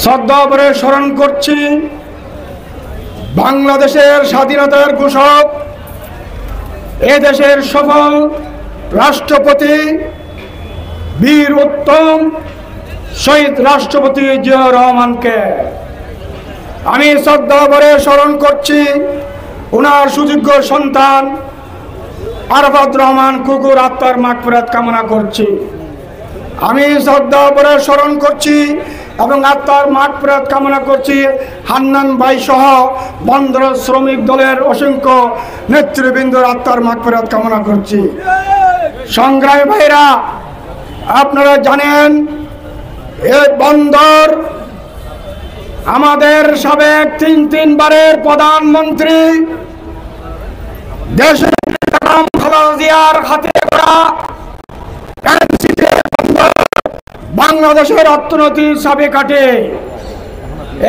শ্রদ্ধা ভরে স্মরণ করছি বাংলাদেশের স্বাধীনতার ঘোষক, এদেশের সফল রাষ্ট্রপতি বীর উত্তম শহীদ রাষ্ট্রপতি জিয়াউর রহমানকে। আমি শ্রদ্ধা ভরে স্মরণ করছি ওনার সুযোগ্য সন্তান আরাফাত রহমান কুকুর আত্মার মাগফিরাত কামনা করছি। আমি শ্রদ্ধা ভরে স্মরণ করছি এবং আত্মার মাগফিরাত কামনা করছি হান্নান ভাই সহ বন্দর শ্রমিক দলের অসংখ্য নেতৃবৃন্দর আত্মার মাগফিরাত কামনা করছি। সংগ্রামী ভাইরা, আপনারা জানেন এই বন্দর আমাদের সাবেক তিনবারের প্রধানমন্ত্রী দেশের খালেদা জিয়ার হাতে গড়া বাংলাদেশের অর্থনৈতিক চাবিকাঠি।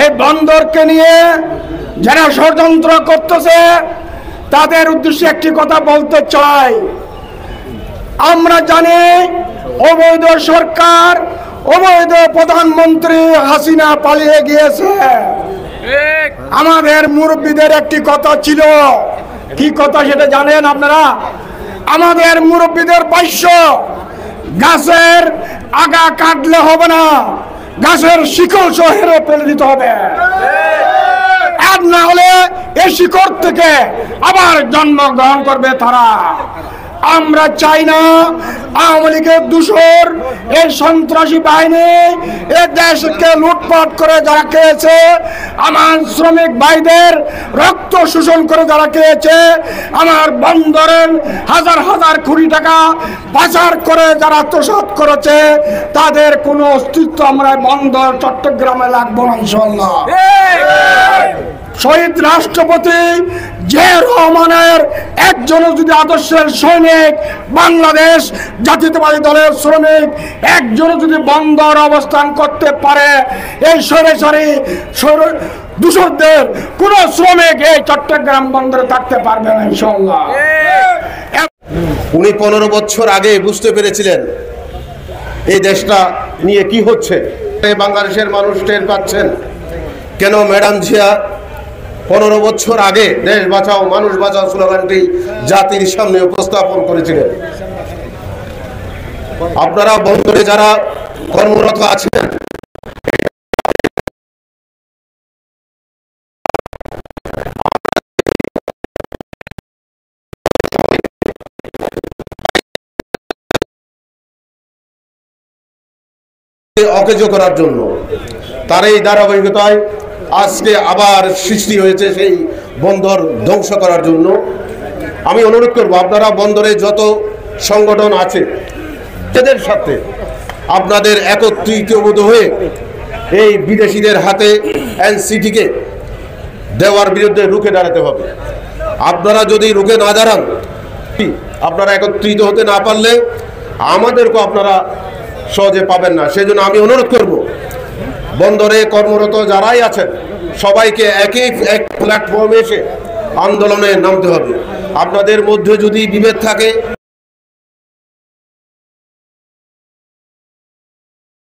এই বন্দরকে নিয়ে যারা ষড়যন্ত্র করতেছে তাদের উদ্দেশ্যে একটি কথা বলতে চাই। আমরা জানি অবৈধ সরকার, অবৈধ প্রধানমন্ত্রী হাসিনা পালিয়ে গিয়েছে। আমাদের মুরব্বীদের একটি কথা ছিল, কি কথা সেটা জানেন আপনারা? আমাদের মুরব্বীদের ভাষ্য, গাছের আগা কাটলে হবে না, গাছের শিকড় শহরে ফেলে দিতে হবে, আর না হলে এই শিকড় থেকে আবার জন্মগ্রহণ করবে তারা। আমরা চাই না আওয়ামী লীগের দূষর এই সন্ত্রাসী বাহিনী এ দেশকে লুটপাট করে যারা খেয়েছে, আমার শ্রমিক ভাইদের রক্ত শোষণ করে যারা খেয়েছে, আমার বন্দরের হাজার হাজার কোটি টাকা পাচার করে যারা আত্মসাৎ করেছে, তাদের কোনো অস্তিত্ব আমরা বন্দর চট্টগ্রামে লাগবো না ইনশাআল্লাহ। শহীদ রাষ্ট্রপতি জিয়াউর রহমানের একজনও যদি আদর্শের সৈনিক, বাংলাদেশ জাতীয়তাবাদী দলের শ্রমিক একজনও যদি বন্দর অবস্থান করতে পারে, এই সরাসরি দূষরদের কোন শ্রমিক এই চট্টগ্রাম বন্দরে থাকতে পারবে না ইনশাআল্লাহ। উনি 15 বছর আগে বুঝতে পেরেছিলেন এই দেশটা নিয়ে কি হচ্ছে। বাংলাদেশের মানুষ টের পাচ্ছেন কেন ম্যাডাম জিয়া 15 বছর আগে দেশ বাঁচাও মানুষ বাঁচাও স্লোগানটি জাতির সামনে উপস্থাপন করেছিলেন। আপনারা বন্দরে যারা কর্মরত আছেন, অকেজ করার জন্য তার এই ধারাবাহিকতায় আজকে আবার সৃষ্টি হয়েছে সেই বন্দর ধ্বংস করার জন্য। আমি অনুরোধ করব আপনারা বন্দরে যত সংগঠন আছে এদের সাথে আপনাদের একত্রিত হয়ে এই বিদেশিদের হাতে এনসিটিকে দেওয়ার বিরুদ্ধে রুখে দাঁড়াতে হবে। আপনারা যদি রুখে না দাঁড়ান, আপনারা একত্রিত হতে না পারলে আমাদেরকেও আপনারা সহজে পাবেন না। সেই জন্য আমি অনুরোধ করব বন্দরে কর্মরত যারাই আছেন সবাইকে এক প্ল্যাটফর্মে এসে আন্দোলনে নামতে হবে। আপনাদের মধ্যে যদি বিভেদ থাকে